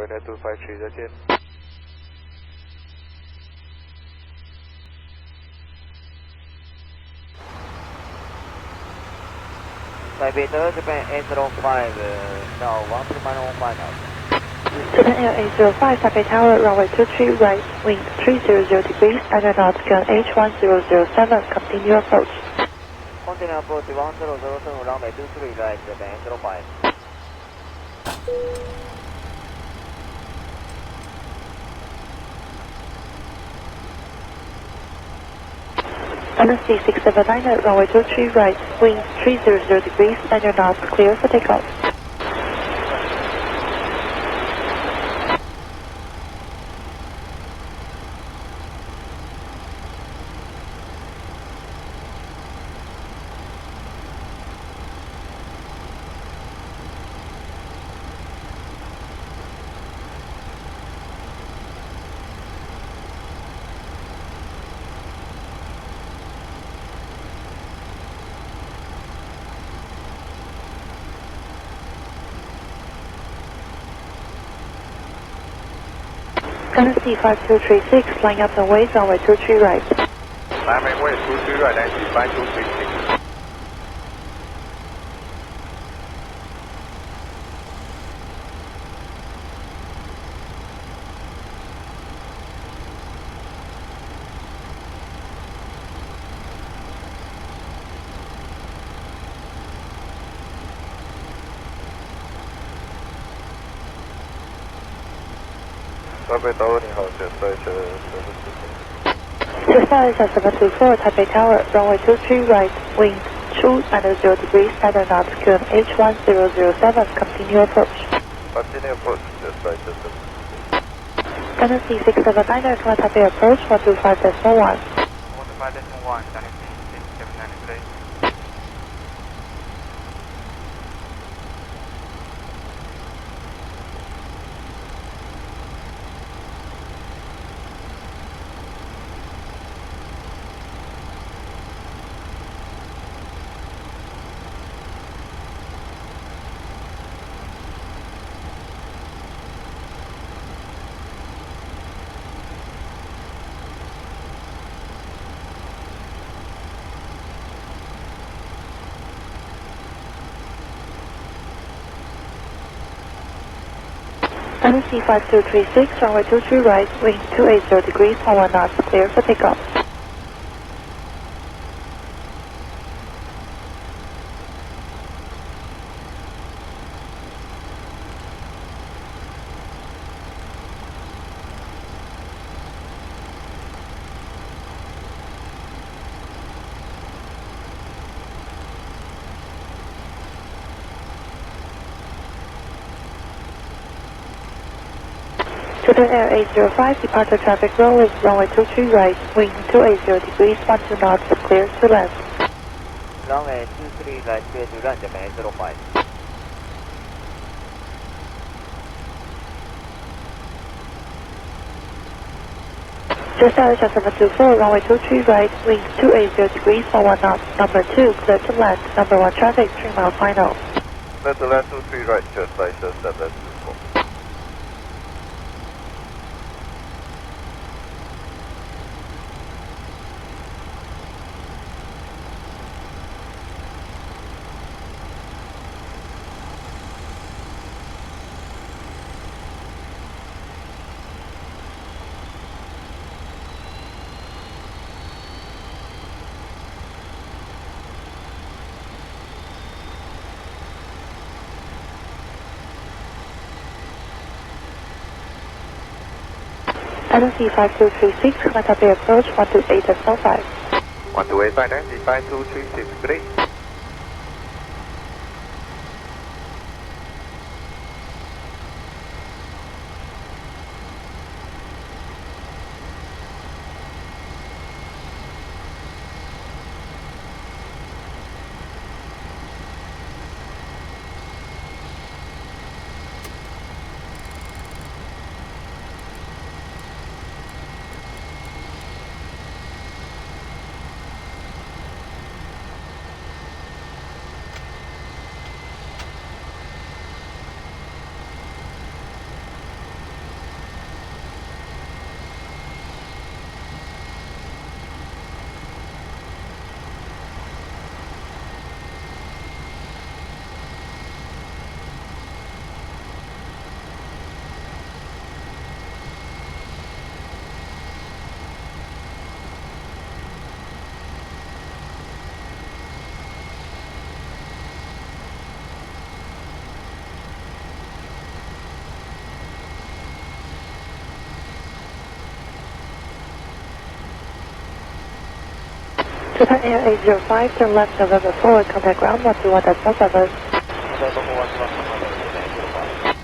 253，再见。Taipei Japan 805 now 1.1 now. Japan Air 805 Taipei Tower runway 23 right, wind 300 degrees, aeronautical H1007, continue approach. Continue approach 1007 runway 23 right, Japan 805. LSD 679 runway 23 right, wind 300 degrees, aeronautical clear for takeoff. Galaxy 5236, line up and wait, runway 23 right. Line and wait, 23 right, Galaxy 5236. Taipei Tower 你好，现在是724 Taipei Tower, runway 23 right, wind 290 degrees, aeronautical H1007, continue approach. Continue approach, just right, Galaxy 6799, come Taipei approach 125.1. 125.1, Galaxy 6793. Galaxy 5236, runway 23 right, wind 280 degrees, 1 knots, clear for takeoff. Japan Air 805, departure traffic roll is runway 23 right, wind 280 degrees, 12 knots, clear to land. Runway 23 right, clear to land, Japan 805. Just out 724, runway 23 right, wind 280 degrees, 1 knots, number 2, clear to land, number 1 traffic, 3 mile final. Clear to land 23 right, just right, 724. LSD 5236, come Taipei approach 128.05. 128, Galaxy 5236, great. Japan Air 805, turn left November 4, contact ground 121.47. November 411, 05.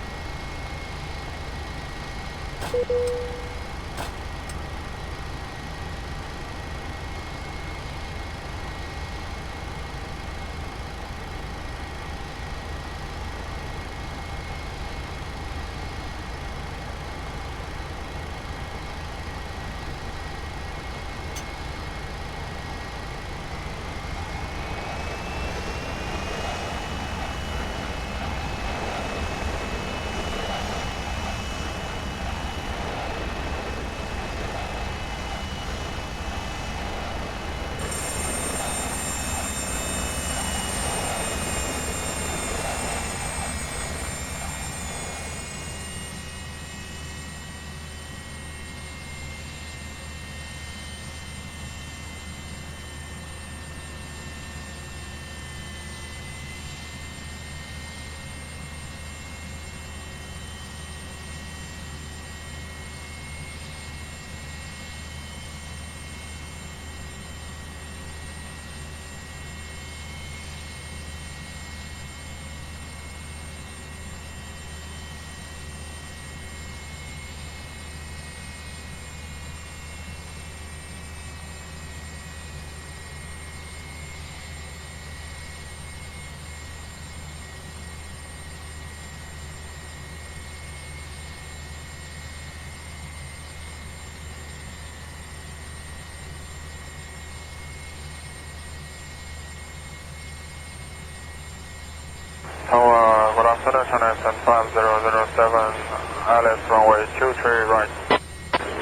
Tower, good afternoon, China 5007, Alice runway 23 right.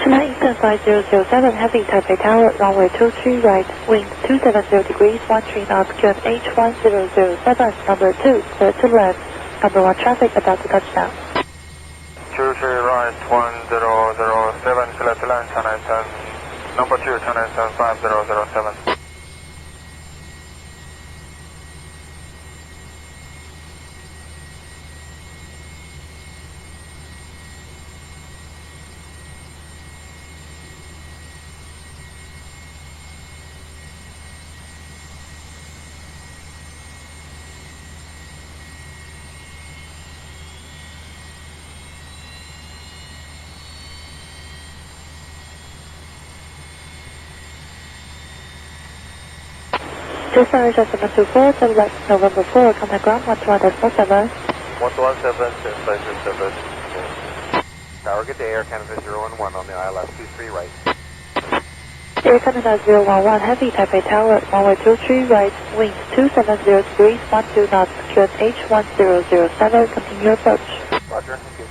Chennai Eastern 5007, heavy Taipei Tower, runway 23 right, wind 270 degrees, 13 knots, QNH 1007, number 2, clear to land, number 1 traffic about to touchdown. 23 right, 1007, clear to land, China 10, number 2, China 5007. Just Adjustment 724, turn left November 4, contact ground 121.47. 117, 567. Tower, good day, Air Canada 011 on the ILS 23 right. Air Canada 011, heavy Taipei Tower, runway 23 right, wind 270 degrees, 12 knots, QNH 1007, continue approach. Roger, thank you.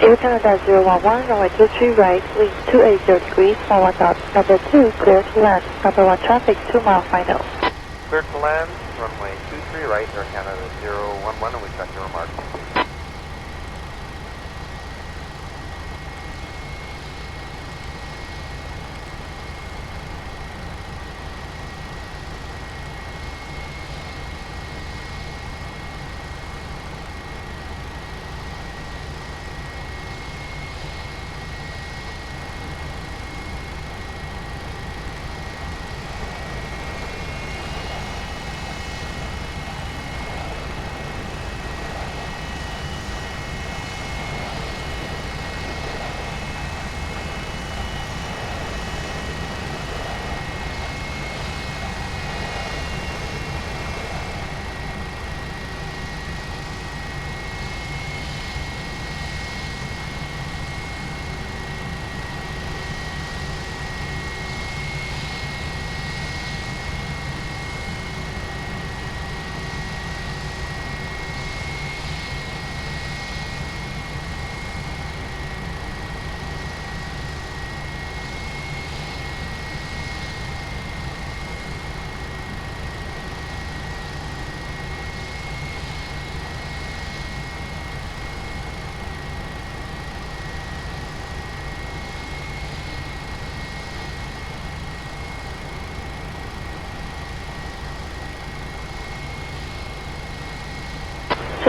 Air Canada 011, runway 23 right, wind 280 degrees, 11 knots, number 2, clear to land, number 1 traffic, 2 mile final. Clear to land, runway 23 right, Air Canada 011, and we check your remarks.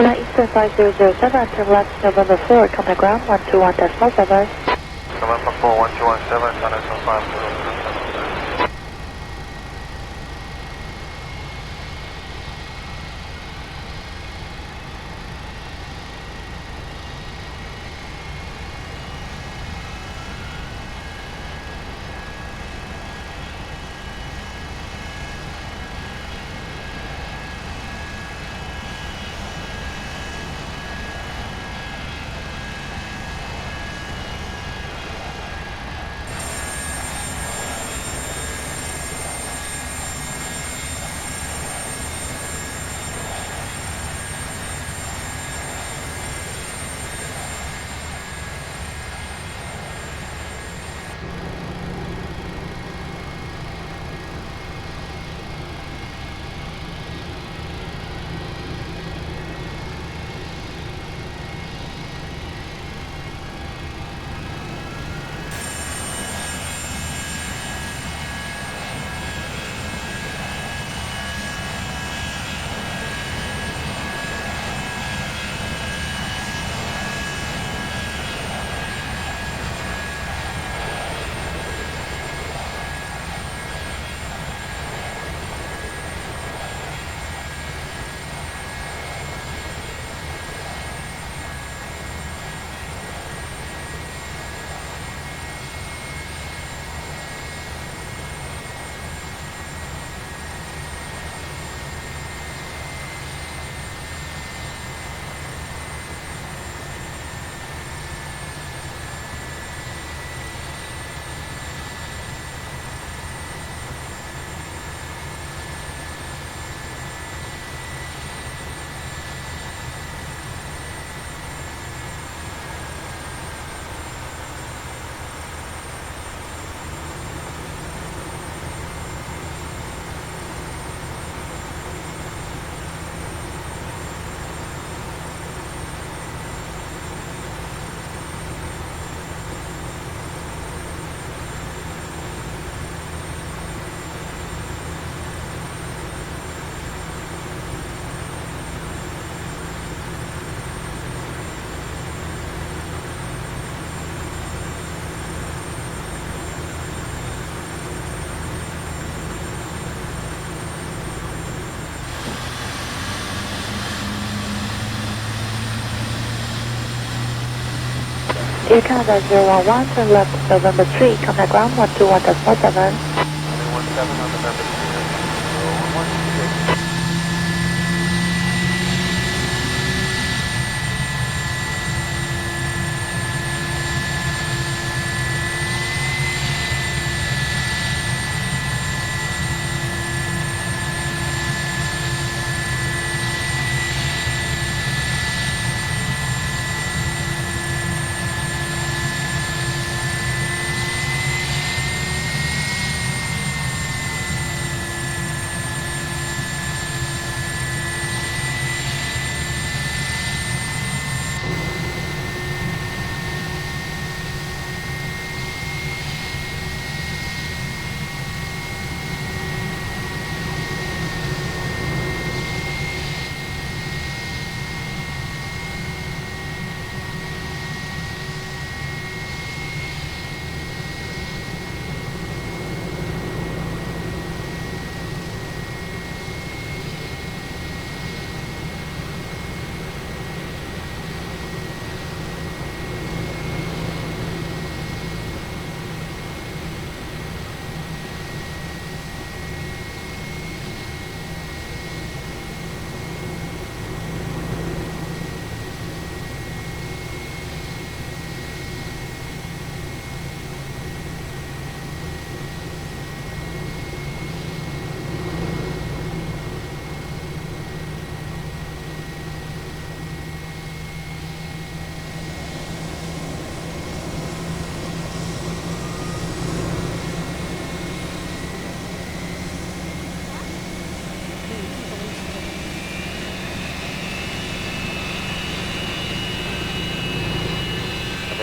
Flight Eastern 5007, turn left November 4, contact ground 121.7. November 4, 1217, China 500. Air Canada 011, turn left November 3, contact ground 121.47. 17 on November 3, 011.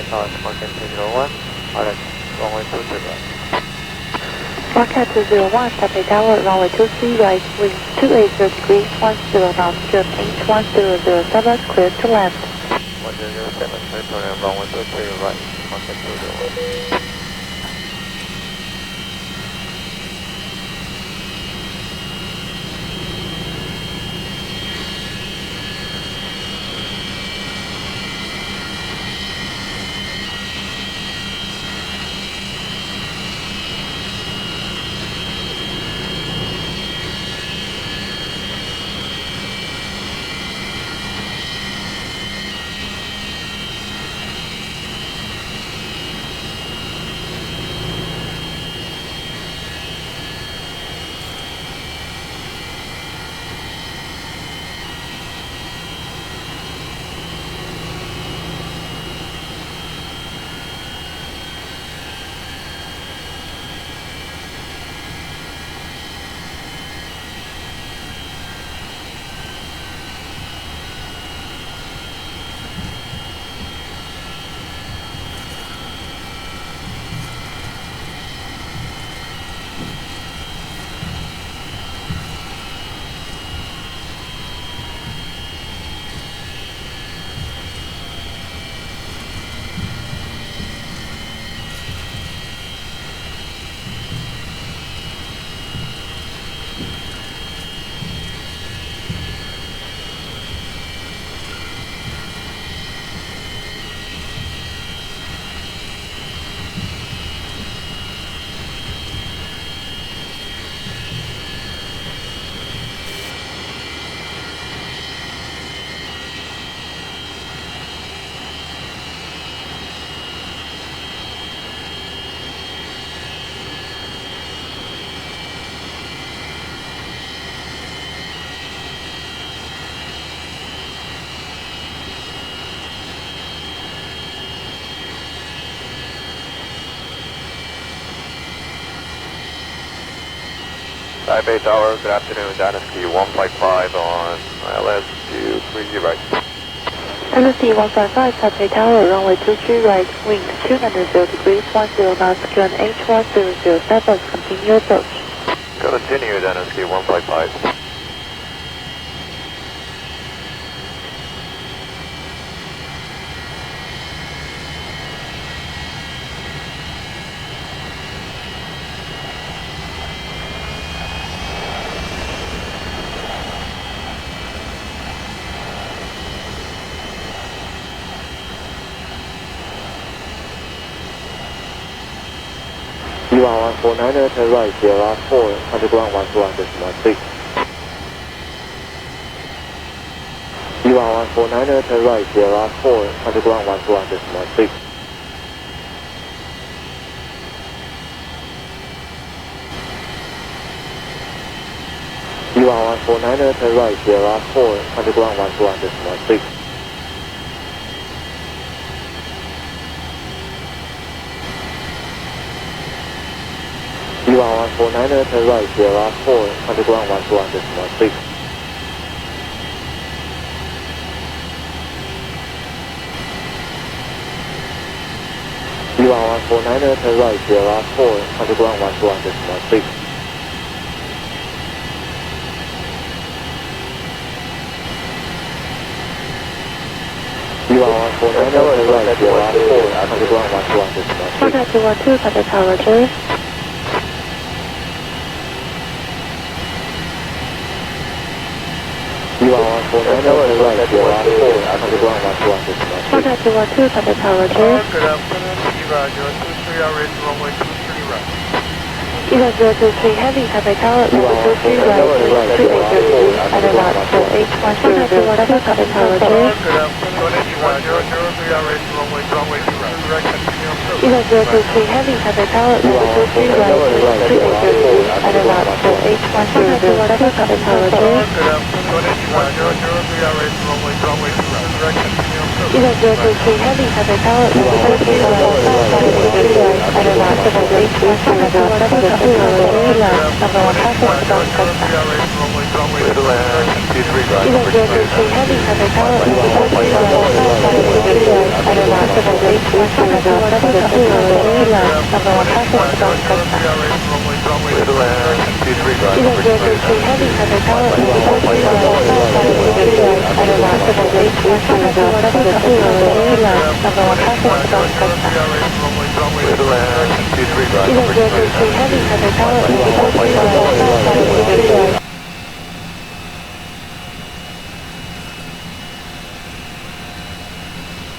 Tower, Market 301, RX, runway 23 right. Wildcat 201, Taipei Tower, runway 23 right, wind 280 degrees, 10 knots, current H1007, clear to land. 1007, Taipei, runway 23 right, Wildcat 201. Taipei Tower, good afternoon, Dynasty 155 on ILS 230 right. Dynasty 155, Taipei Tower, runway 23 right, wind 290 degrees, 10 knots, current H1007, continue approach. Continue, Dynasty 155. V1.1 turn right, Sierra 4, underground 121.6. V1.1 turn right, Sierra 4, underground 121.6. V1.1 turn right, Sierra 4, underground 121.6. V1.1 turn right, Sierra 4, underground 121.6. V1.1 turn right, Sierra 4, underground 121.6. V1.1 turn right, Sierra 4, underground 121.6. Contact 212, Taipei Tower, Roger. V1.1 turn right, Sierra 4, underground 121.6. Contact 212, Taipei Tower, Roger. Good afternoon, Eva 023, RS runway 23 right. Eva 023, heavy, Taipei Tower, runway 23 right, wind 280 degrees, and a knot for H1007, Taipei Tower, Roger. Good afternoon, Eva 003, RS runway 2 right. Direct continue approach. Eva 023, heavy, Taipei Tower, runway 23 right, wind 280 degrees, and a knot for H1007, Taipei Tower, Roger. Good afternoon, Eva 003, RS runway 2 right. Direct continue approach. Eva 023, heavy, Taipei Tower, runway 23 right, wind 280 right, and a knot for H1007, Taipei Tower, Roger. Number 1 traffic, Songshan. Clear to land, speed Either 023 heading Taipei Tower, runway 23 right, runway 23 right, number 1 traffic, stop touchdown. Either 023 heading Taipei Tower, runway 23 right, runway 23 right, runway number 1 traffic, stop touchdown. Either 023 heading Taipei Tower, runway 23 right, runway 23 right.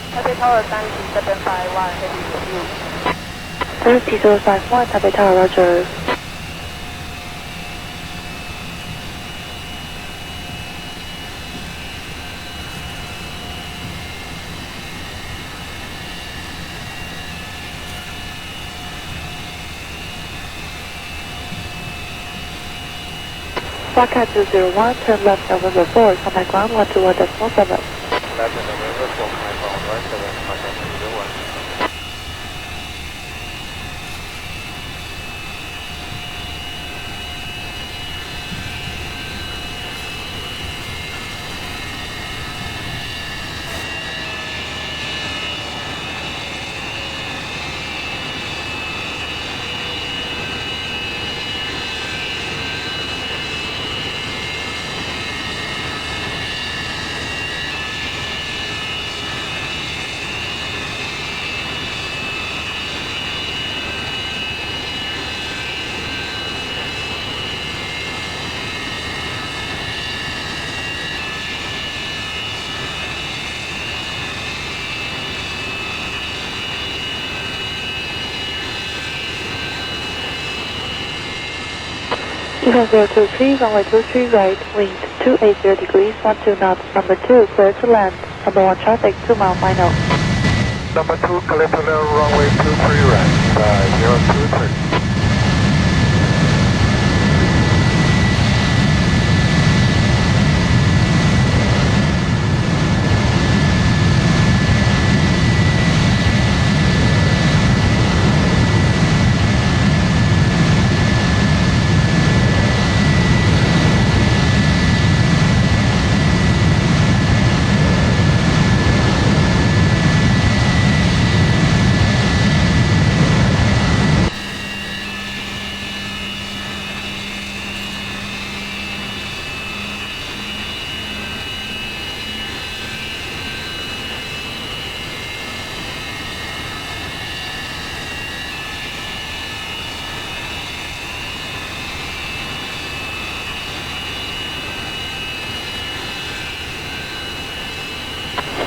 Taipei Tower 30751 heading to you. 30051 Taipei Tower, roger. Wildcat 201, turn left November 4, contact ground 121.7. Left November 4, contact ground 17, contact 201. Eagle 023, runway 23 right, wind 280 degrees, 12 knots, number 2, clear to land, number 1 traffic, 2 mile final. Number 2, clear to land, runway 23 right, 023.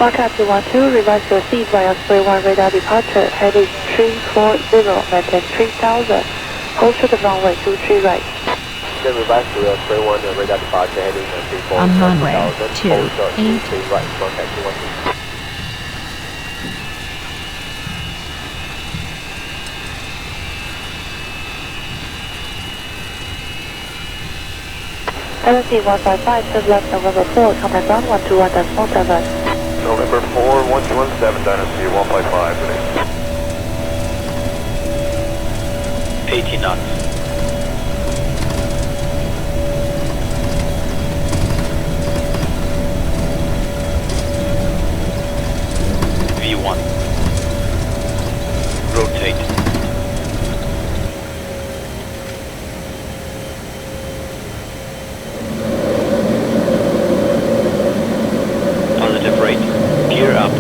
Wildcat 212, revise to proceed via Spray 1 radar departure, heading 340, maintain 3000. Hold short of runway 23 right. Then revise to Spray 1 radar departure heading 340. On runway 28. Right, contact 212. LSD 155, turn left November 4, contact ground 121.7. November 4, 117, Dynasty 155, release. 18 knots. V1. Rotate. Positive rate. Gear up.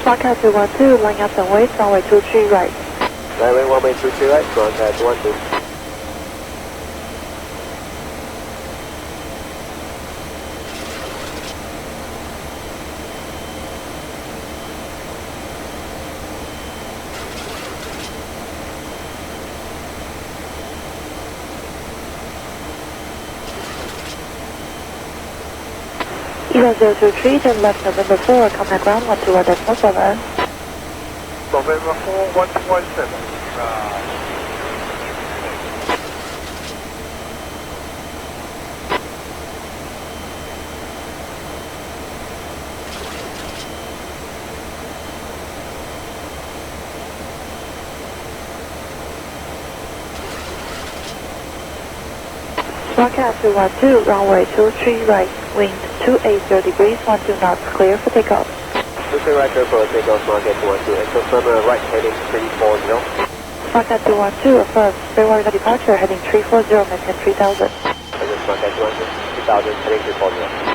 Broadcast 212, line up and wait, runway 23 right. Runway 23 right, broadcast 12. Evo 023, turn left November 4, contact ground 121.7. November 4, 1217. Broadcast 212, runway 23 right, wind 280 degrees, 12 knots, clear for takeoff. 23 right, clear for takeoff, broadcast 212, and confirm right heading 340. Broadcast 212, affirm, fairway departure heading 340, maintain 3000. Broadcast 212, 3000, heading 340.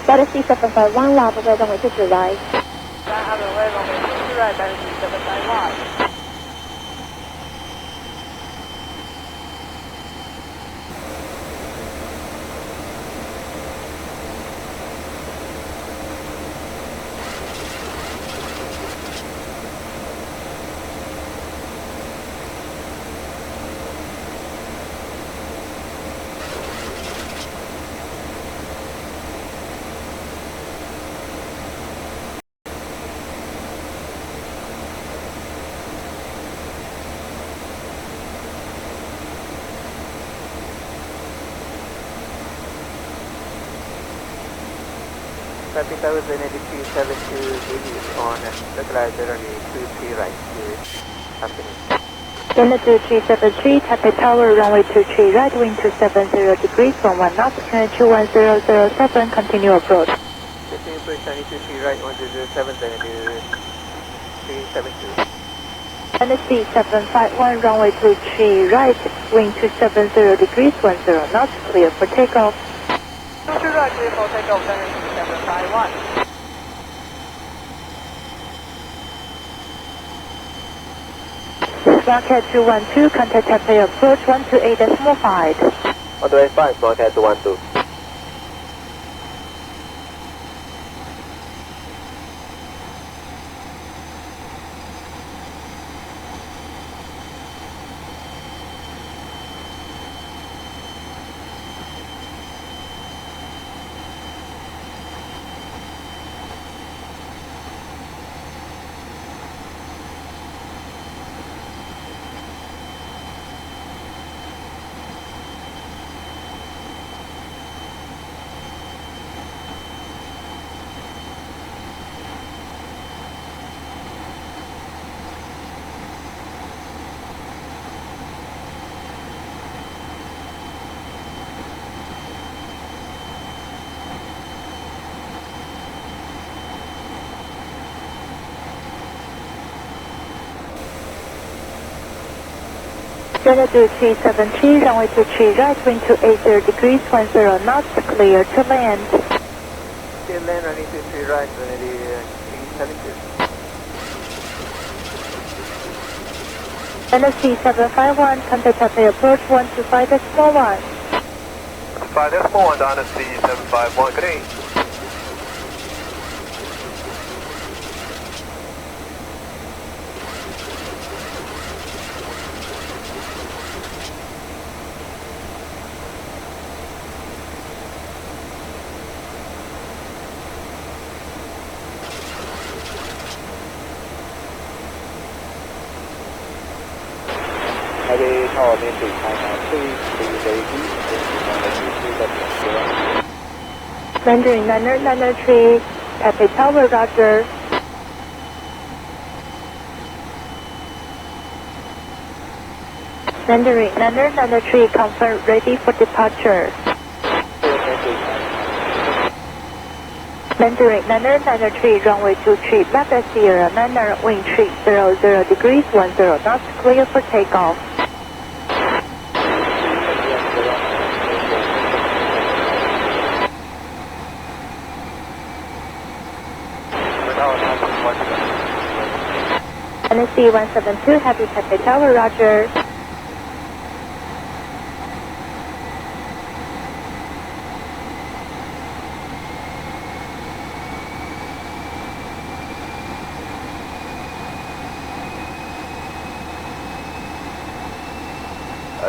Galaxy 751, lab away runway 23 right. Have a way runway 23 right, Galaxy 751. Taipei Tower 8372 on localizer runway 23 right to afternoon. Unit 2373, Taipei Tower, runway 23 right, wind 270 degrees, 11 knots, turn 21007, continue approach. 23 right, 107, 372. Tennessee 751, runway 23 right, wind 270 degrees, 10 knots, clear for takeoff. 23 right, clear for takeoff, Galaxy 751. Broadcast 212, contact Taipei approach 128.5. 125, broadcast 212. Unit 2373, runway 23 right, wind 280 degrees, 10 knots, clear to land. Still land runway 23 right, runway 372. Tennessee 751, contact Taipei approach 125.1. 5.1, Dynasty 751, good day. Taipei Tower, main to China, please Mandarin 993, Taipei Tower, roger. Mandarin 993, confirm ready for departure. Mandarin 993, runway 23, left Sierra Manor, wind 300 degrees, 10 knots, clear for takeoff. V172 Heavy Taipei Tower, roger.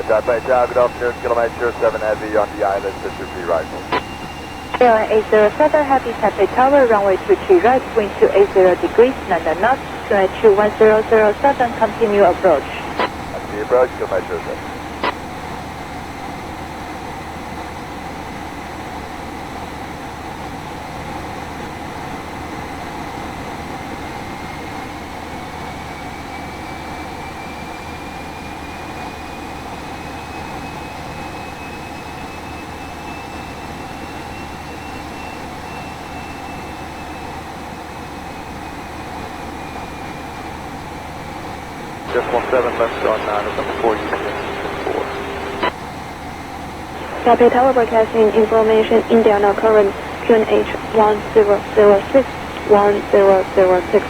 Taipei Tower, good afternoon, kilometer 7 heavy on the island, 23 right. Airline 807 Heavy Taipei Tower, runway 23 right, wind 280 degrees, 9 knots, QNH 1007, continue approach. At the approach, kilometer 7. Just 17 left on number 4 UPS 4. Taipei Tower broadcasting information, Indiana current QNH 1006, 1006.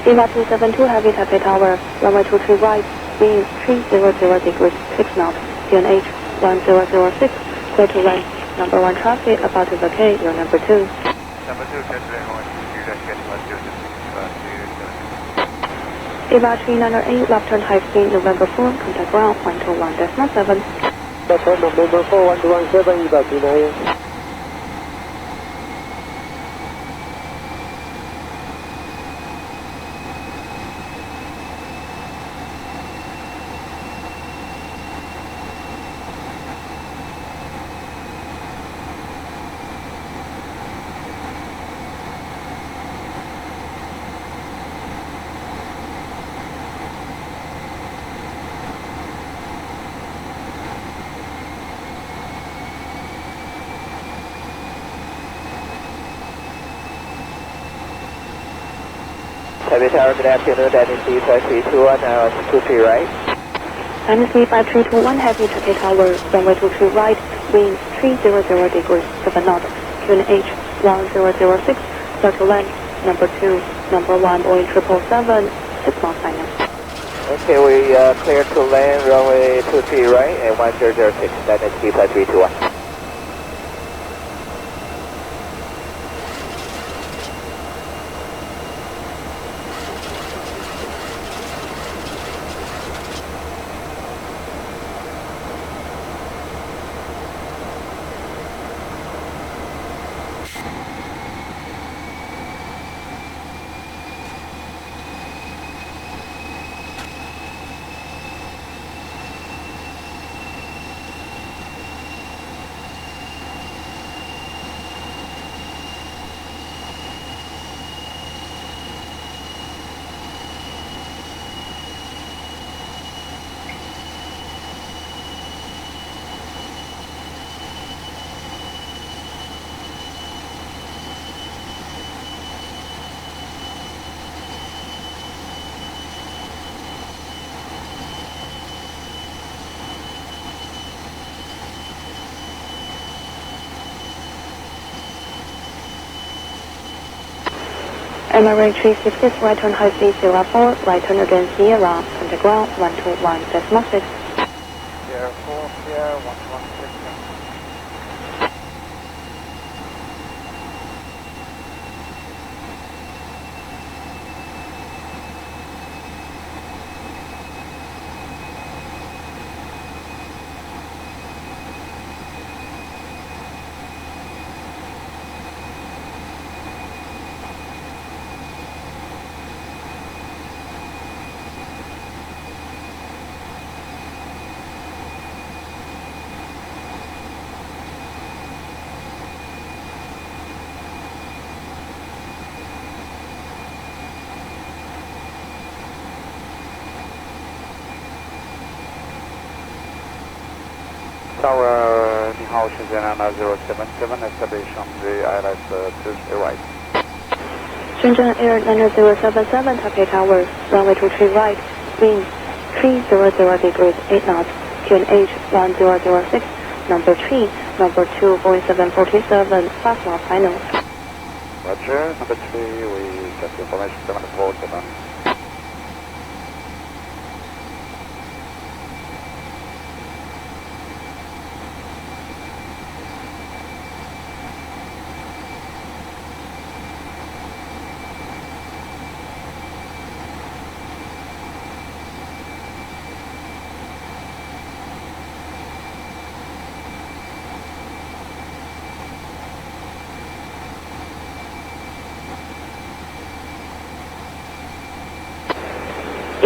Lima 272 Heavy Taipei Tower, runway 23 right, wind 300 degrees, 6 knots, QNH 1006, clear to land. Number 1 traffic, about to vacate, your number 2. Number 2, just runway 23 getting left to Lima 398, left turn high speed, November 4, contact ground, 121.7. That's November 4, 117, about 29. Taipei Tower, good afternoon, that is C5321, now it's 23 right. MSC 5321 Heavy Taipei Tower, runway 23 right, wind 300 degrees, 7 knots, QNH 1006, clear to land. Number 2, number 1, Boeing 777, 6 miles final. Okay, we clear to land, runway 23 right, and 1006, that is C5321. Emirates 360, right turn high speed 04, right turn again Sierra, contact ground 121.6. Sierra 4, Sierra 116. Tower, 你好，深圳077 establish on the ILS 2 right. Shenzhen Air 90077, Taipei Tower, runway 23 right, wind 300 degrees 8 knots, QNH 1006, number 3, number 2, Boeing 747, fast lock final. Roger, number 3, we get the information 747.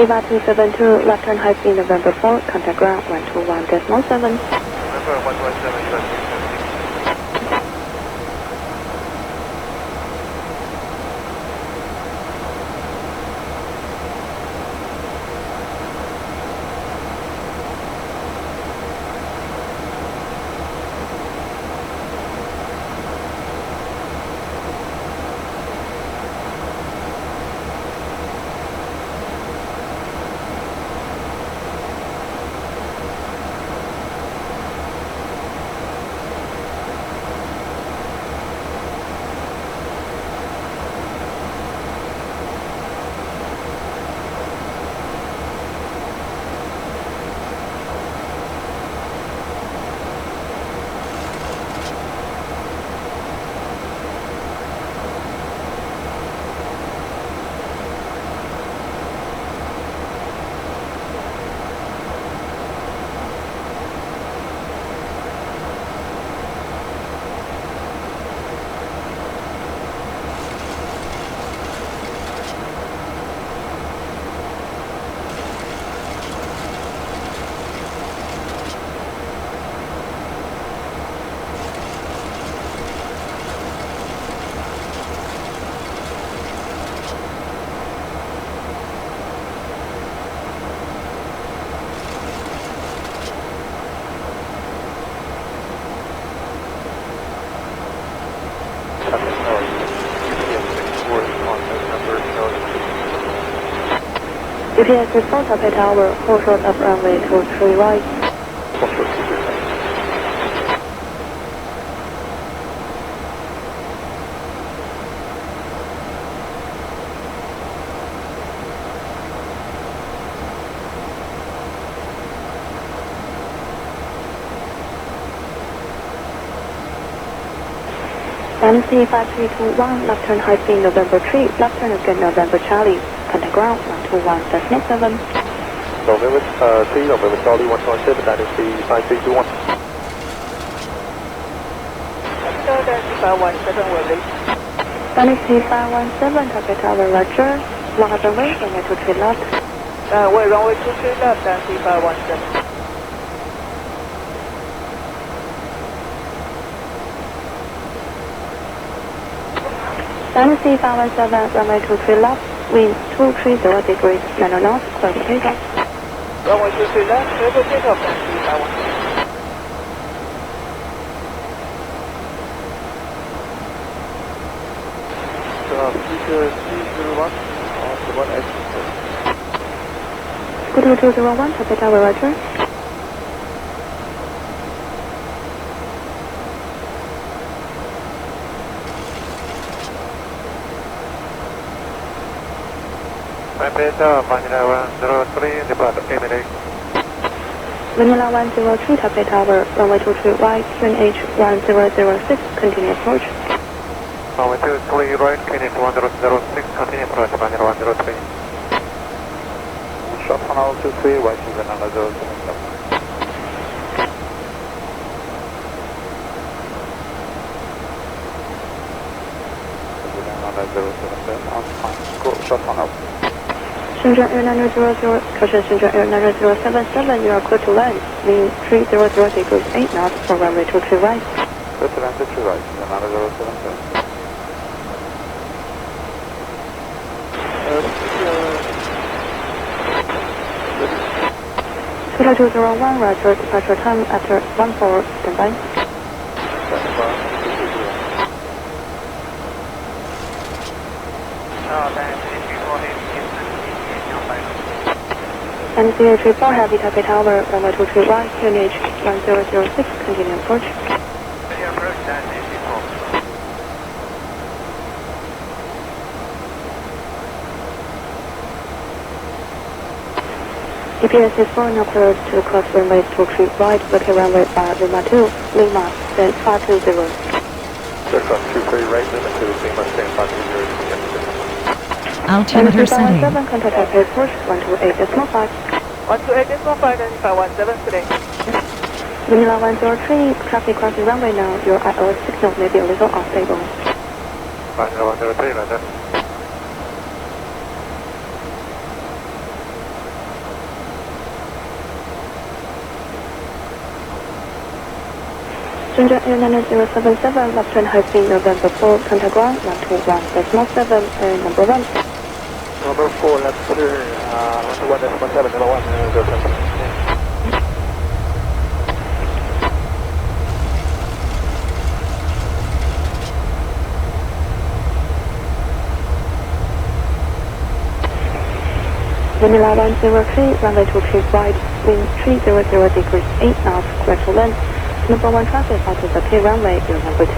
EVA 272, left turn high speed November 4, contact ground 121.7. November 117, US GPS report Taipei Tower, hold short of runway 23 right. Dynasty 5321, left turn high speed November 3, left turn again November Charlie, contact ground 121.7. November 3, November Charlie 127, Dynasty 5321. Dynasty 517 will reach. Dynasty 517, Taipei Tower, roger. Long runway, runway 23 left. Runway 23 left, Dynasty 517. Dynasty 517, runway 23 left, wind 230 degrees, 9 knots, clear to take off. Runway 23 left, clear to take off, Dynasty 517. Scooter 201, Taipei Tower, roger. Taipei Tower, Vanilla 103, depart Emirates. Vanilla 103, Taipei Tower, runway 23 right, QNH 1006, continue approach. Runway 23 right, QNH 1006, continue approach, Vanilla 103. Shot on all 23, right, Vanilla 077. Shot on out. Shenzhen Air 900, caution Shenzhen Air 90077, you are clear to land. Wind 300 degrees 8 knots for runway 23 right. Clear to land 23 right, 90077. Kilo 201, roger, departure time after 14, standby. And CH34 Heavy Taipei Tower, runway 23 right, QNH 1006, continue approach. EPS is 4, now clear to cross runway 23 right, looking runway Lima 2, Lima, then 520. Aircraft 23 right, Lima 2, Lima, stand 520. Altimeter setting. 517, contact Taipei Porsche 128.5. 128.5, then 517 today. Vanilla 103, traffic crossing runway now, your ILS signal may be a little unstable. Vanilla 103, roger. Shenzhen Air 90077, left turn high speed November 4, contact ground 121.7, air number 1. Number 4, left turn, 121.7, number 1, 077. Vanilla 103, runway 23 right, wind 300 degrees 8 knots, clear to land. Number 1 traffic out of the K runway, you're number 2.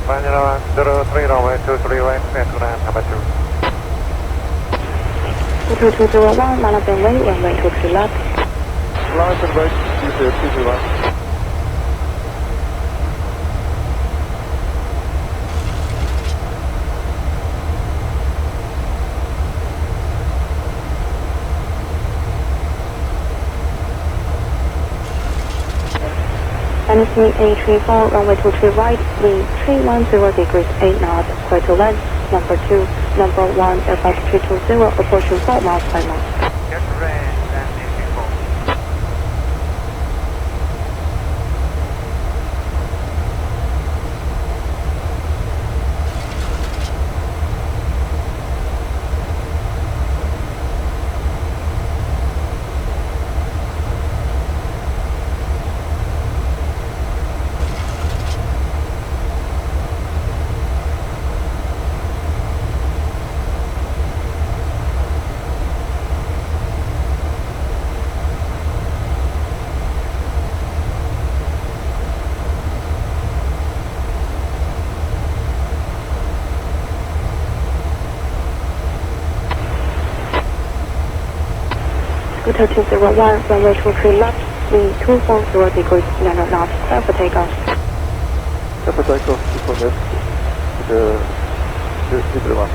Vanilla 103, runway 23 right, clear to land, number 2. 2201, Malabang Way, runway 23 left. License right, 201. NC A34, runway 23 right, wind 310 degrees 8 knots, clear to land. Number 2, number 1, Airbus 320, approaching 4 miles by mile. Get range, and DC4. Scooter 201, runway 23 left, wind 240 degrees 9 knots, clear for takeoff. Clear for takeoff, 2 left, to the 1.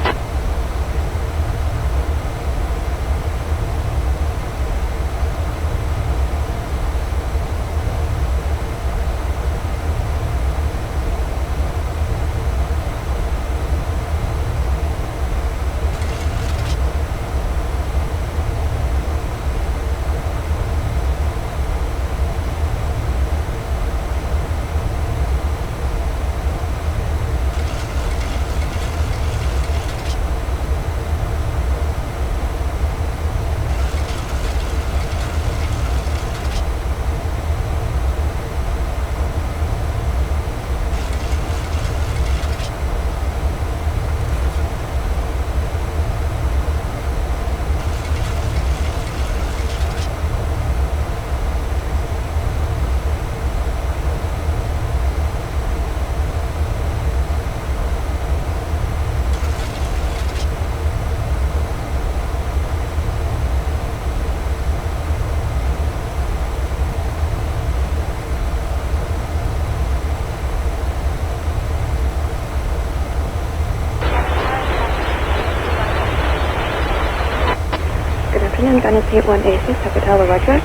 Dynasty 186, Taipei Tower, roger.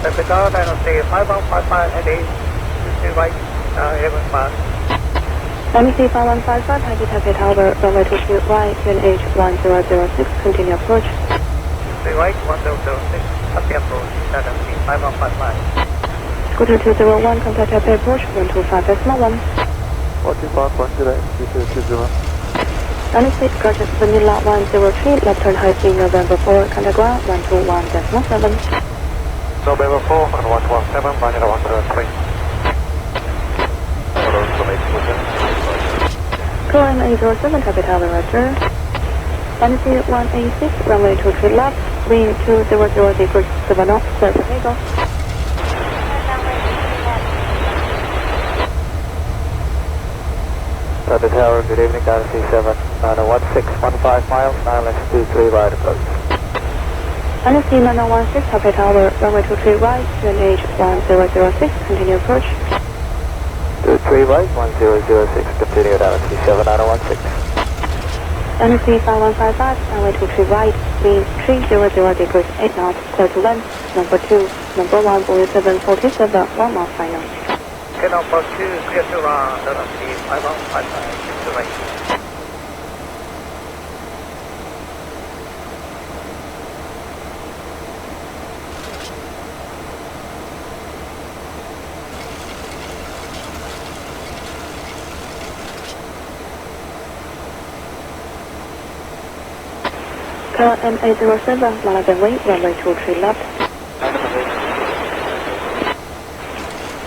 Taipei Tower, Dynasty 5155, heading 23 right, Airman Mark. Dynasty 5155, Taipei Tower, runway 23 right, QNH 1006, continue approach. 3 right, 1006, happy approach, Dynasty 5155. Scooter 201, contact Taipei approach 125.1. 45.0, Dynasty, Gotcha, Vanilla 103, left turn high speed November 4, contact ground 121.7. November 4 and 117, Vanilla 103. Climb 807, Taipei Tower, roger. Dynasty 186, runway 23 left, wind 200 degrees 7 knots, clear for takeoff. Taipei Tower, good evening, Dynasty 7, 9016, 15 miles, 9 left 23 right approach. Dynasty 9016, Taipei Tower, runway 23 right, QNH 1006, continue approach. 23 right, 1006, continue Dynasty 7, 9016. Dynasty 5155, runway 23 right, wind 300 degrees 8 knots, clear to land, number 2, number 1, Boeing 747, 1 mile final. Okay, number 2, clear to run, Dynasty 5155, 6 right. Car M807, Malagan Wing, runway 23 left.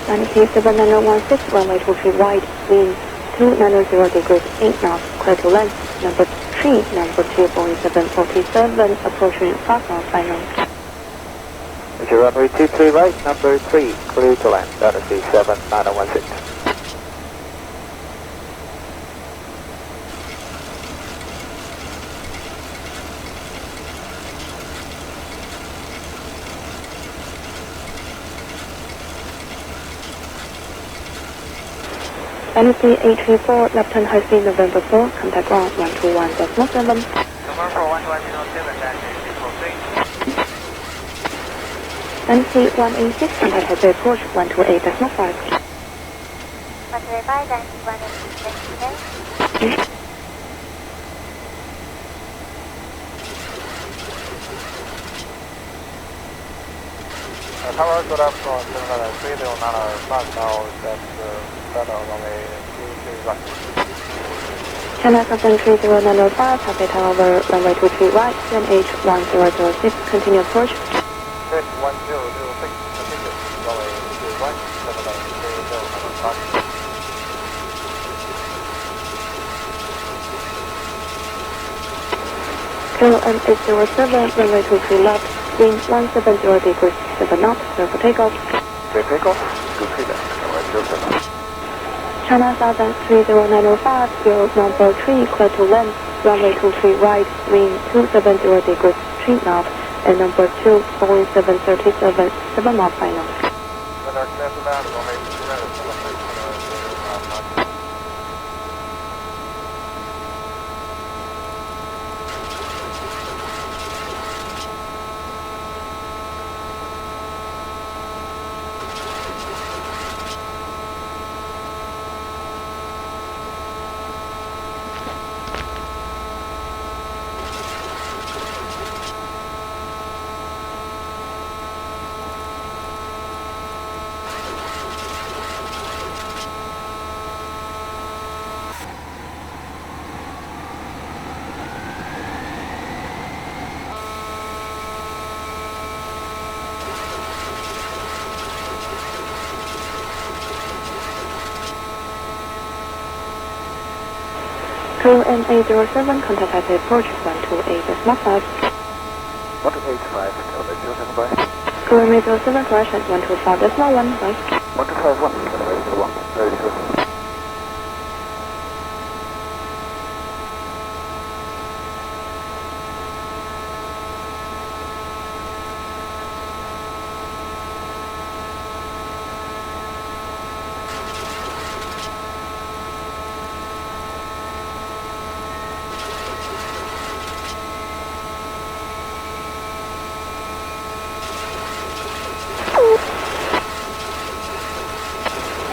Dynasty 7016, runway 23 right, wind 290 degrees 8 knots, clear to land, number 3, number 2, Boeing 747, approaching 5 mile final. Roger, runway 23 right, number 3, clear to land, Dynasty 7, 9016. Dynasty 834, left turn high speed November 4, contact ground 121.7. November 4, 12107, Dynasty 43. Dynasty 186, contact Taipei approach 128.5. 125, Dynasty 186, Tower, good afternoon, 793, now that's runway 23 right. China Southern 30905, Taipei Tower, runway 23 right, QNH 1006, continue approach. Check 1006, continue, runway 23 right, 793, KLM807, runway 23 left, wind 170 degrees 7 knots, clear for takeoff. Clear takeoff, good feedback, runway 07. China Southern 30905, field number 3, clear to land, runway 23 right, wind 270 degrees 3 knots, and number 2, Boeing 737, 7 mile final. Clear to land, runway 23 right, 737. KLM807, contact Taipei approach 128.5. 185, Taipei 07, bye. KLM807, crash at 125.1, bye. 1251, Taipei 1, very sure.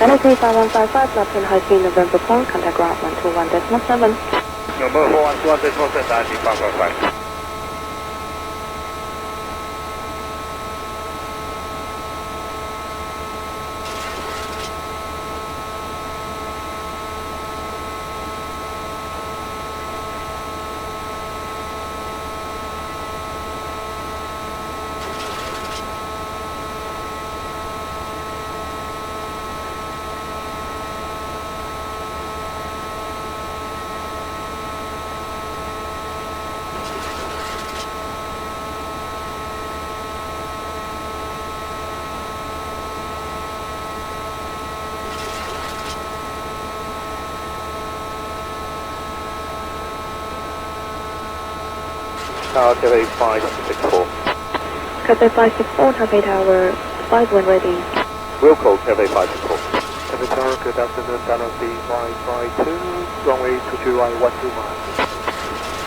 Taipei 5155, left and high speed November 4, contact ground 121.7. Number 412.7, 9555. Taipei 564. Taipei 564, Taipei Tower 5 when ready. Will call Taipei 564. Taipei Tower, good afternoon, Dynasty 552, runway 22 right, 12 miles.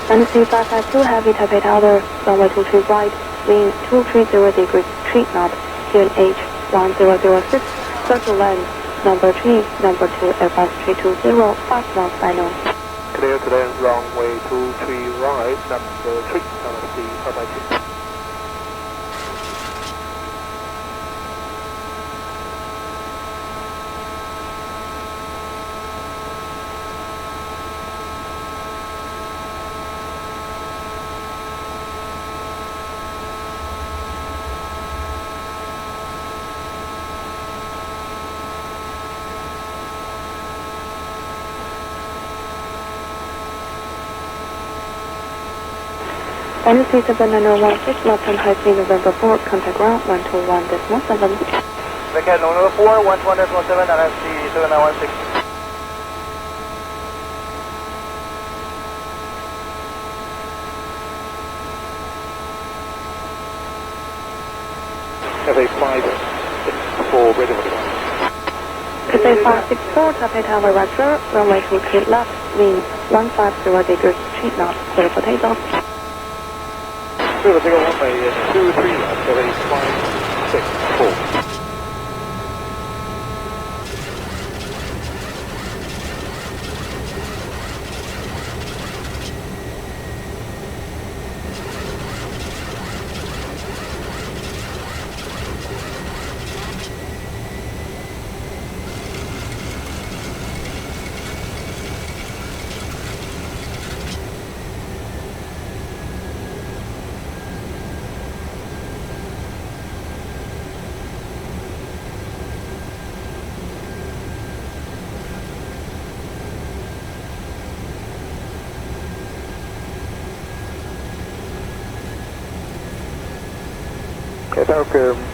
Dynasty 552, heavy Taipei Tower, runway 23 right, wind 230 degrees, street knot, QNH 1006, circle land, number 3, number 2, Airbus 320, 5 knots final. Clear to land, runway 23 right, number 3, Dynasty 552. Dynasty 7916, left and high speed November 4, contact ground 121.7. Vacant number 4, 121.7, Dynasty 7916. Taipei 564, ready for the Taipei 564, Taipei Tower, roger, runway 23 left, wind 150 degrees, street knot, clear for takeoff. Clear for takeoff, runway 23 right, Taipei 564.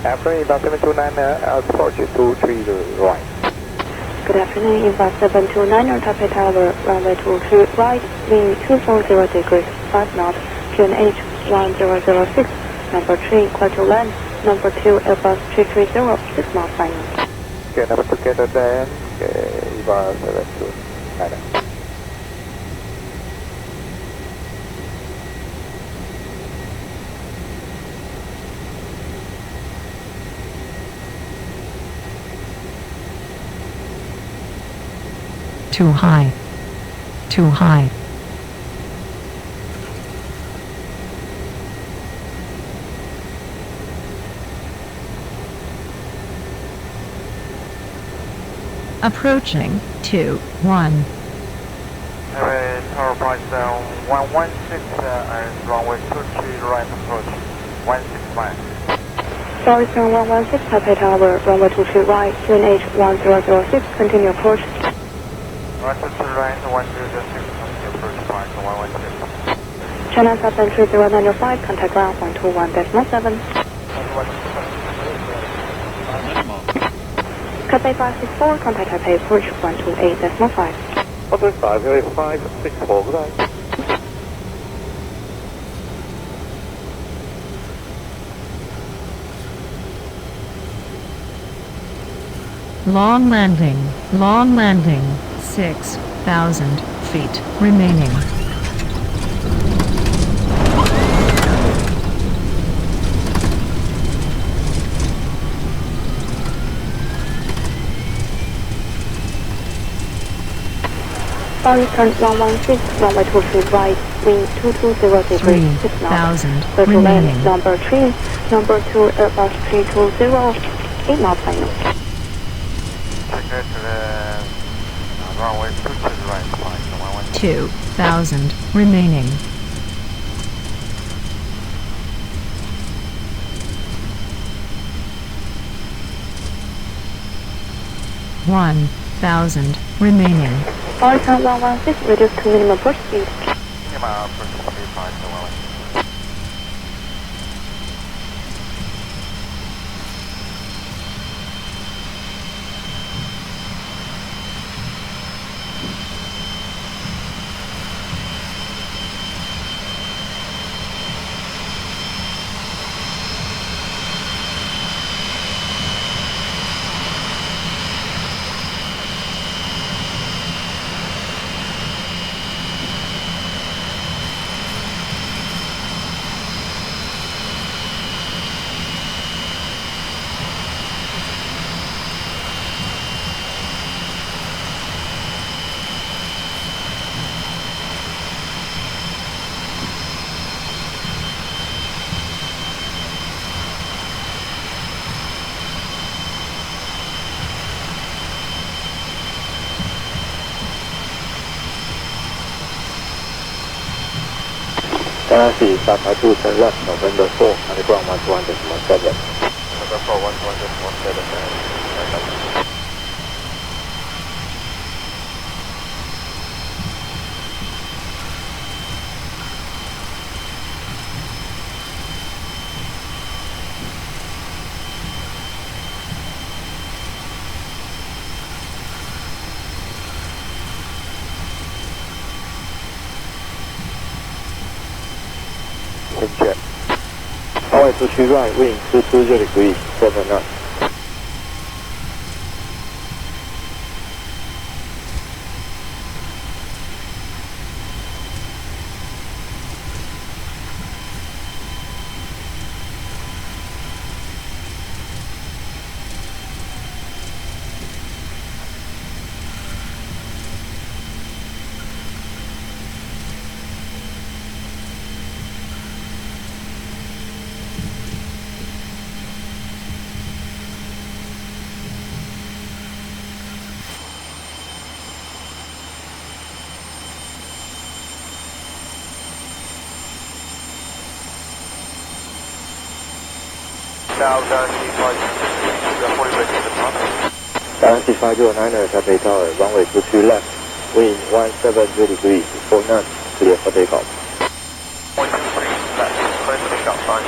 Afternoon, about 729, approach 23 right. Good afternoon, Inbound 729, Taipei Tower, runway 23 right, wind 240 degrees, 5 knots, QNH 1006, number 3, clear to land, number 2, Airbus 330, 6 knots final. Okay, number 2, get it then. Okay, Inbound 729. Too high. Too high. Approaching 2-1. Taipei Tower Price 116 and runway 23 right approach 165. Sorry, sir, 116, Taipei Tower, runway 23 right, QNH 1006, continue approach. Right 23 right 106, continue approach price 116. China 73095, contact ground 121.7. Taipei 564, contact Taipei approach 128.5. 125, Taipei 564, good night. Long landing, 6,000 feet remaining. Horizon 116, runway 23 right, wind 220 degrees, 6 knots. 3,000 Clear to land, remaining. number 3, number 2, Airbus 320, 8 knots final. Check to the runway 22 right, flight 116. 2,000 remaining. One thousand remaining. Horizon 116, reduce to minimum approach speed. Minimum approach speed 5 to 116. Taxi, Taipei to turn left, November 4, underground 121.17. November 4, 121.17. Check. Runway 23 right, wind 220 degrees, 7 knots. Now Galaxy 5, we are fully ready to depart. Galaxy 509er, Taipei Tower, runway 23 left, wind 170 degrees, 4 knots, clear for takeoff. 123 left, clear for takeoff, 5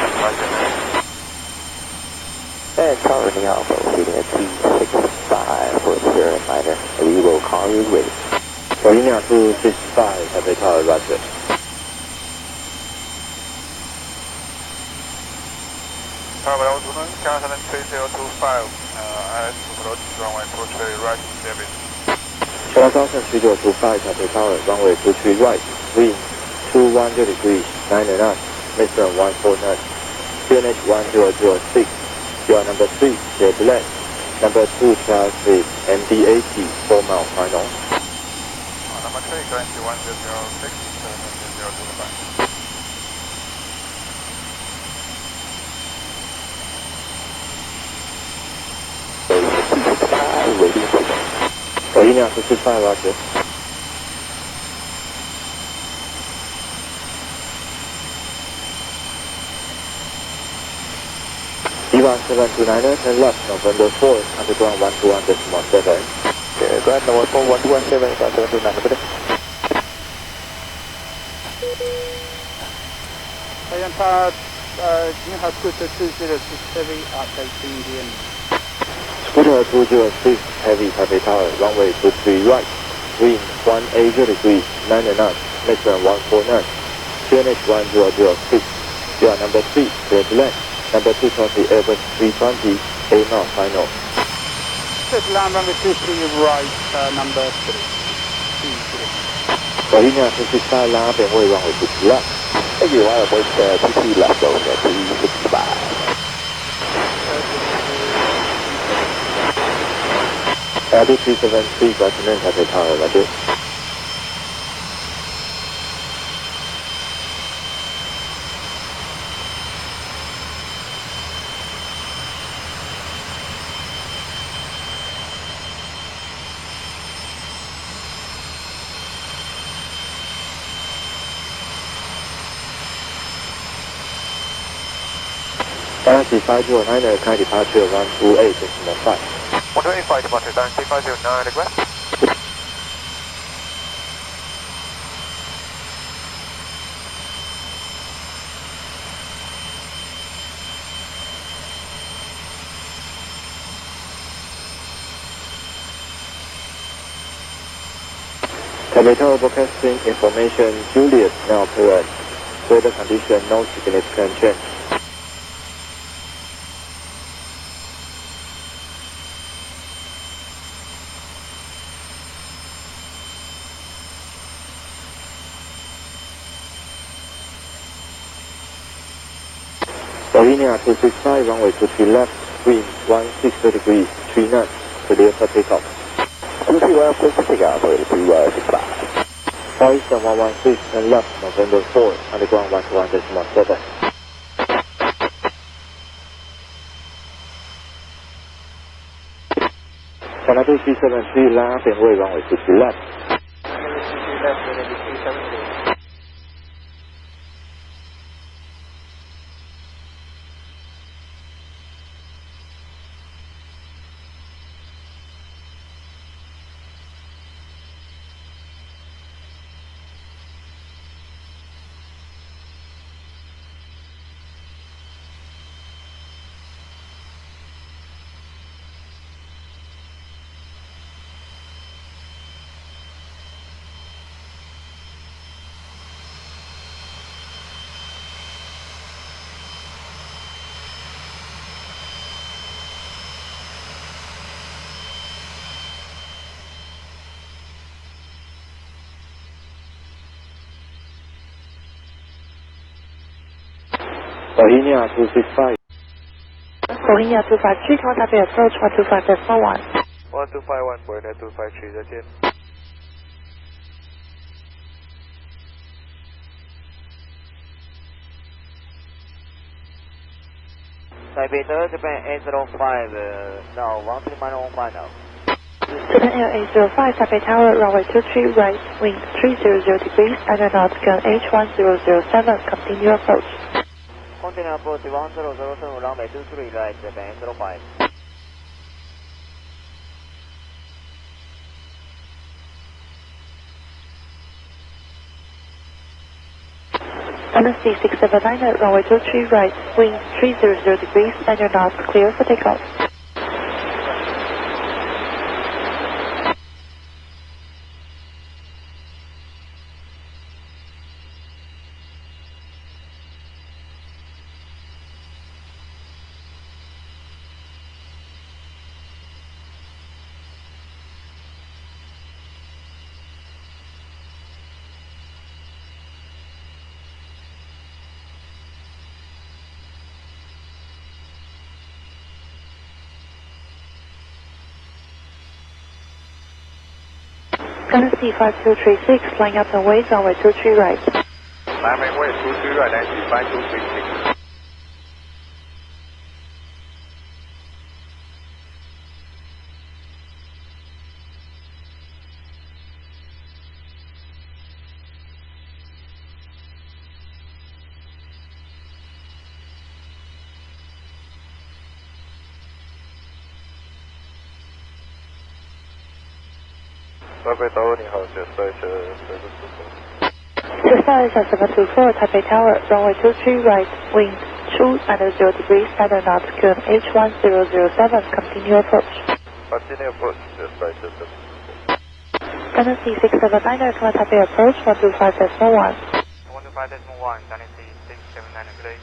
And Tower, 你好, proceeding at 265 for clear and minor. We will call you ready. Hualien 265, Taipei Tower, roger. Tower 121, Cancel 3025, IS approach, runway 23 right, David. 403025, Taipei Tower, runway 23 right, wind 210 degrees, 9 knots, Mr. 14 knots, QNH 1006, you are number 3, clear to land, number 2 traffic, MD80, 4 mile final. Number 3, currently 1006, 025. Waiting for you. Hualien 265, roger. V1.1 turn left, November 4, underground 121.17. Okay, go ahead, number 4, 1217, 729, ready? You have Scooter 206 Heavy, updating Indian. Scooter 206, heavy, Taipei Tower, runway 23 right, wind 180 degrees, 9 knots, Mr. 14 knots, QNH 1006, you are number 3, clear to land, number 2 traffic, Airbus 320, 8 knots, final. Set land runway 23 right, number 3. Hualien 265, land runway 23 left. Thank you, I approach 22 left, going at 265. Airbus 373, Taipei Tower, roger. Galaxy 509 kind departure 128.5. 125 departure, Galaxy 509 request. Taipei Tower broadcasting information, Juliet now current. Weather condition, no significant change. Hualien 265, runway 23 left, wind 160 degrees, 3 knots, clear for takeoff. 231, please take out for 265. Far Eastern 116 and left, November 4, underground 121.7. China 2373, line up and way, runway 23 left. Hualien 265. Hualien 253, come Taipei approach 125.1. 1251, Hualien 253, 再见。Taipei Tower, Japan 805, now 13915 now. Japan Air 805, Taipei Tower, runway 23 right, wind 300 degrees, aeronautical H1007, continue approach. Continue approach 1007, runway 23 right, Japan 805. LSD 679, runway 23 right, wind 300 degrees, aeronautical clear for takeoff. Galaxy 5236, flying up and ways, runway 23 right. Line up and way, 23 right, Galaxy 5236. Taipei Tower 你好，接下来是724 Taipei Tower, runway 23 right, wind 200 degrees, aeronautical H1007, continue approach. Continue approach, 接下来是Galaxy 679, come Taipei approach 125.1. 125.1, Galaxy 679, good.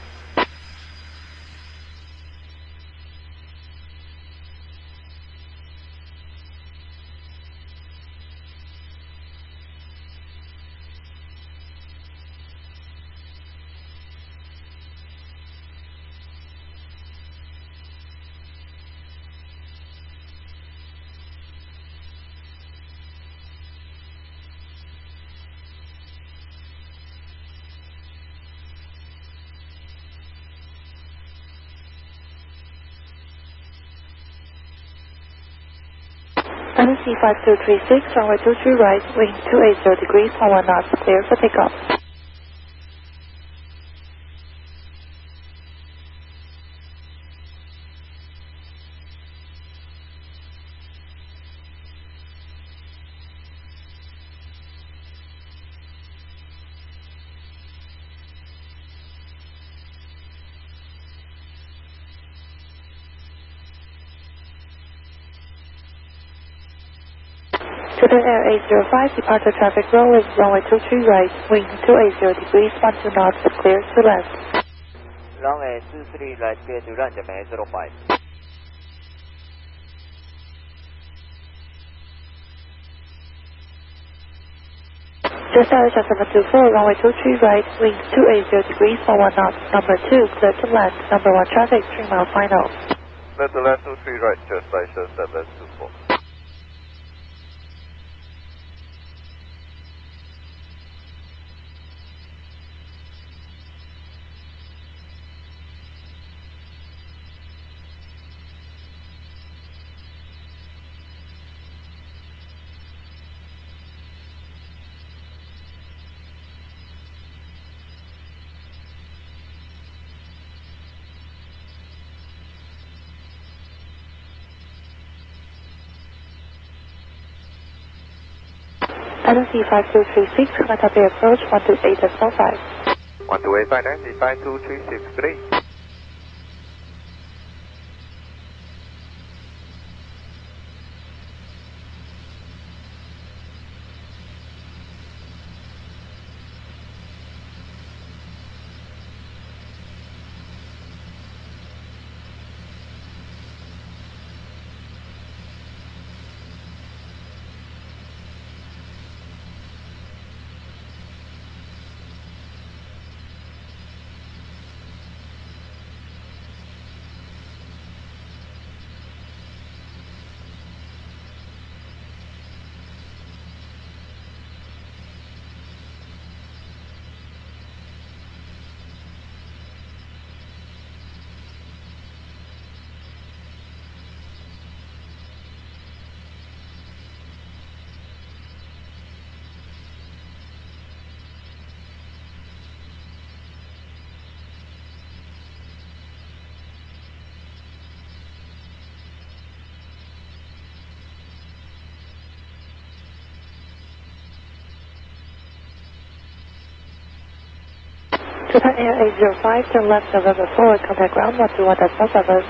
Galaxy 5236, runway 23 right, wind 280 degrees, 11 knots, clear for takeoff. Japan Air 805, departure traffic runway 23 right, wind 280 degrees, 12 knots, clear to land. Runway 23 right, clear to land, Japan 805. Just Asia 724, runway 23 right, wind 280 degrees, 11 knots, number 2, clear to land, number 1 traffic, 3 mile final. Let the land 23 right, just Asia 724. NC 5236, Taipei approach 128.45. 1285, NC 52363. Japan Air 805, turn left November 4, contact ground 121.47.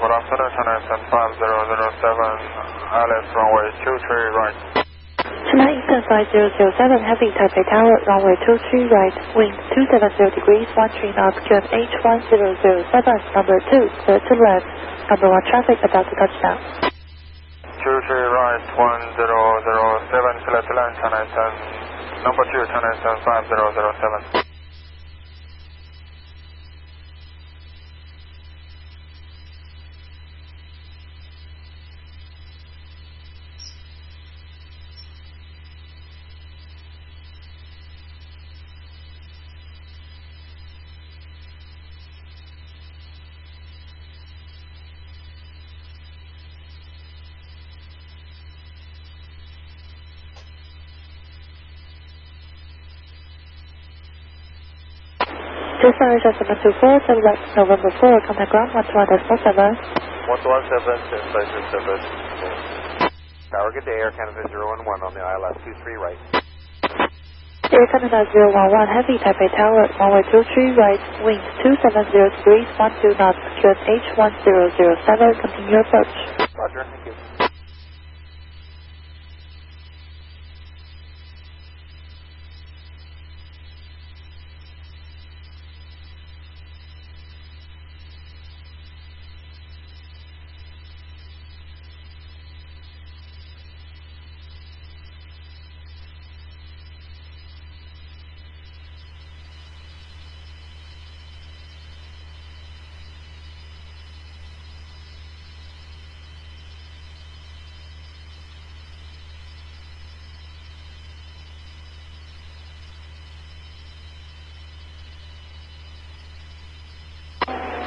Good afternoon, China 5007, Alice runway 23 right. China Eastern 5007, heavy Taipei Tower, runway 23 right, wind 270 degrees, 13 knots, QM H1007, number 2, clear to land, number 1 traffic, about to touchdown. 23 right, 1007, select land, China 10, number 2, China 5007. Desire 724, select November 4, contact ground 121.7. 117, 1057. Tower, good day, Air Canada 011 on the ILS 23 right. Air Canada 011, Heavy Taipei Tower, runway 23 right, wind 270 degrees, 12 knots, secured H1007, continue approach. Roger, thank you.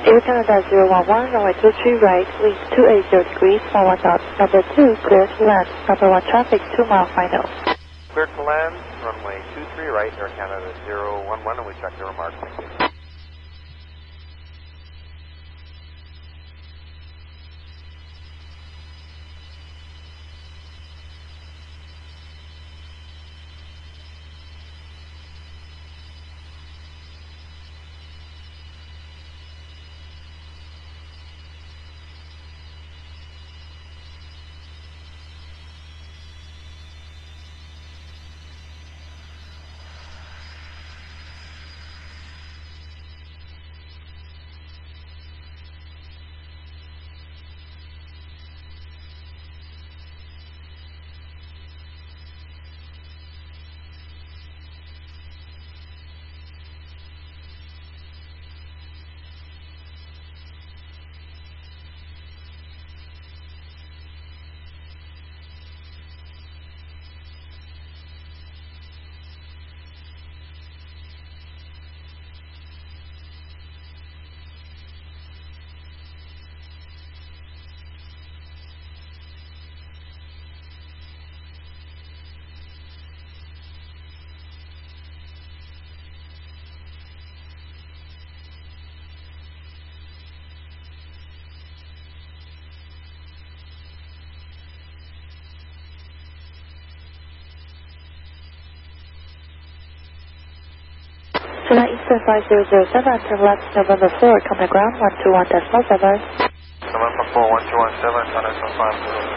Air Canada 011, runway 23 right, wind 280 degrees, 11 knots. Number 2, clear to land. Number 1 traffic, 2 mile final. Clear to land, runway 23 right, Air Canada 011, and we check the remarks. Thank you. Chennai Eastern 5007, turn left November 4, contact ground 121.7. November 4, 1217, China 5007.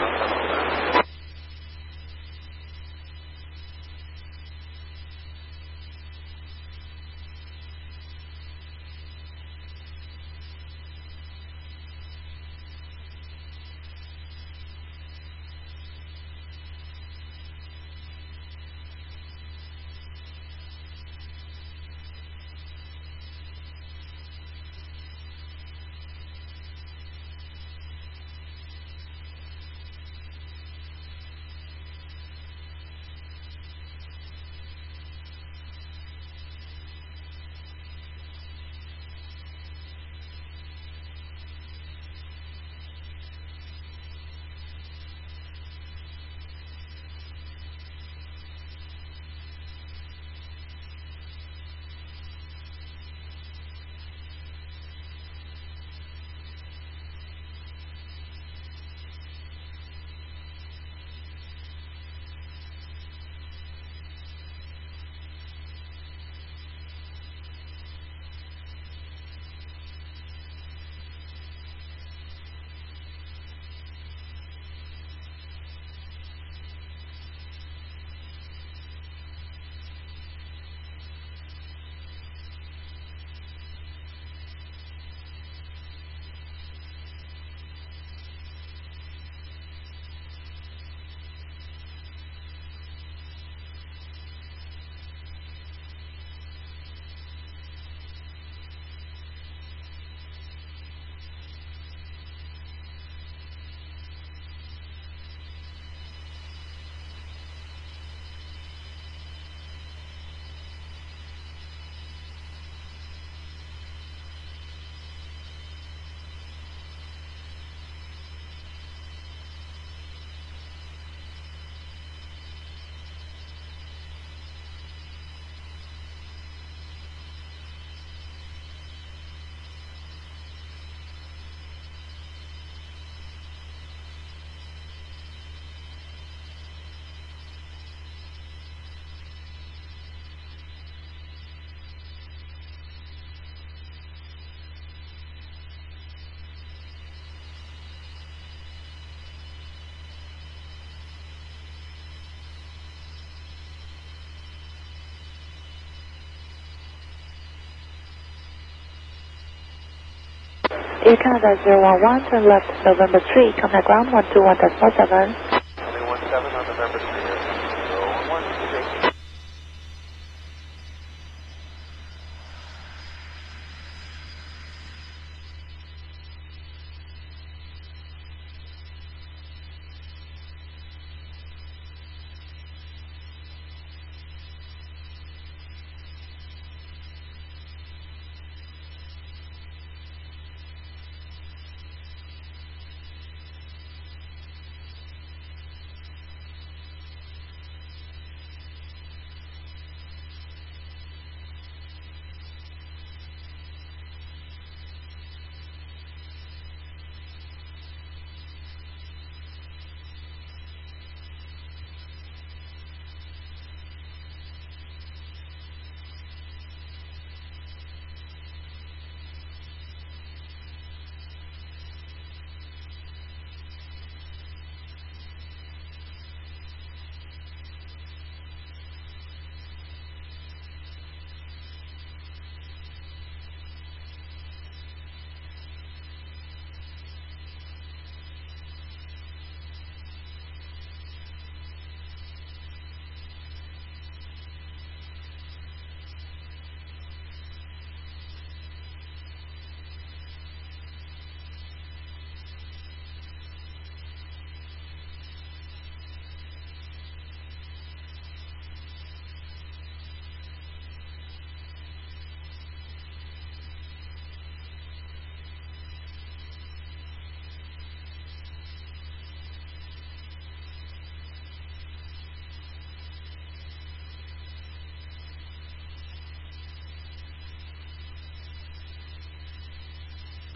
Air Canada 011, turn left, November 3, contact ground 121.47. 17 on November 3, Air Canada 011,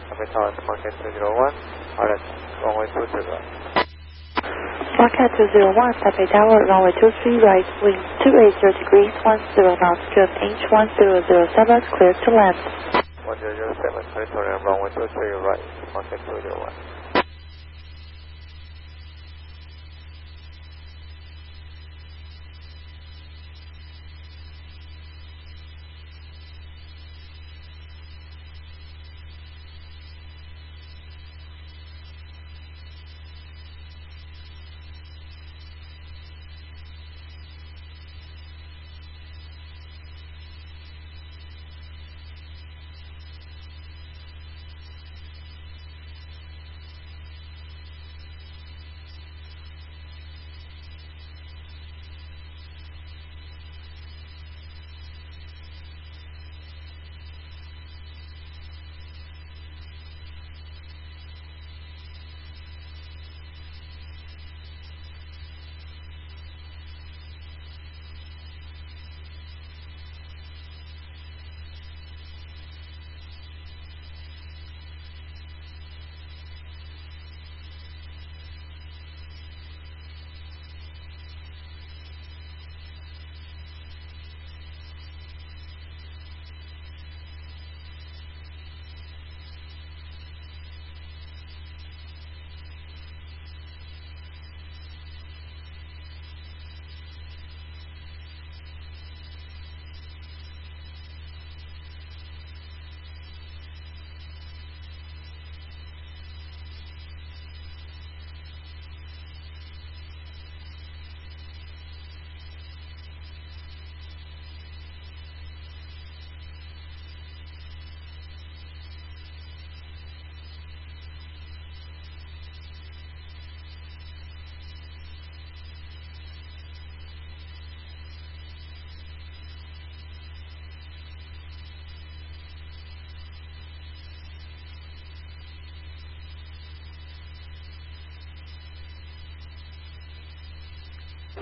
Taipei Tower, Market 201, Hualien, runway 23 right. Market 201, Taipei Tower, runway 23 right, wind 280 degrees, 10 knots, curve H1007, clear to land. 1007, territorial runway 23 right, Market 201.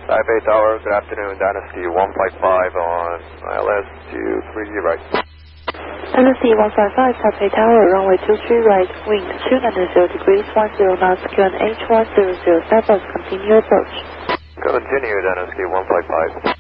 Taipei Tower, good afternoon, Dynasty 155 on ILS 23 right. Dynasty 155, Taipei Tower, runway 23 right, wind 290 degrees, 10 knots, current H1007, continue approach. Continue, Dynasty 155.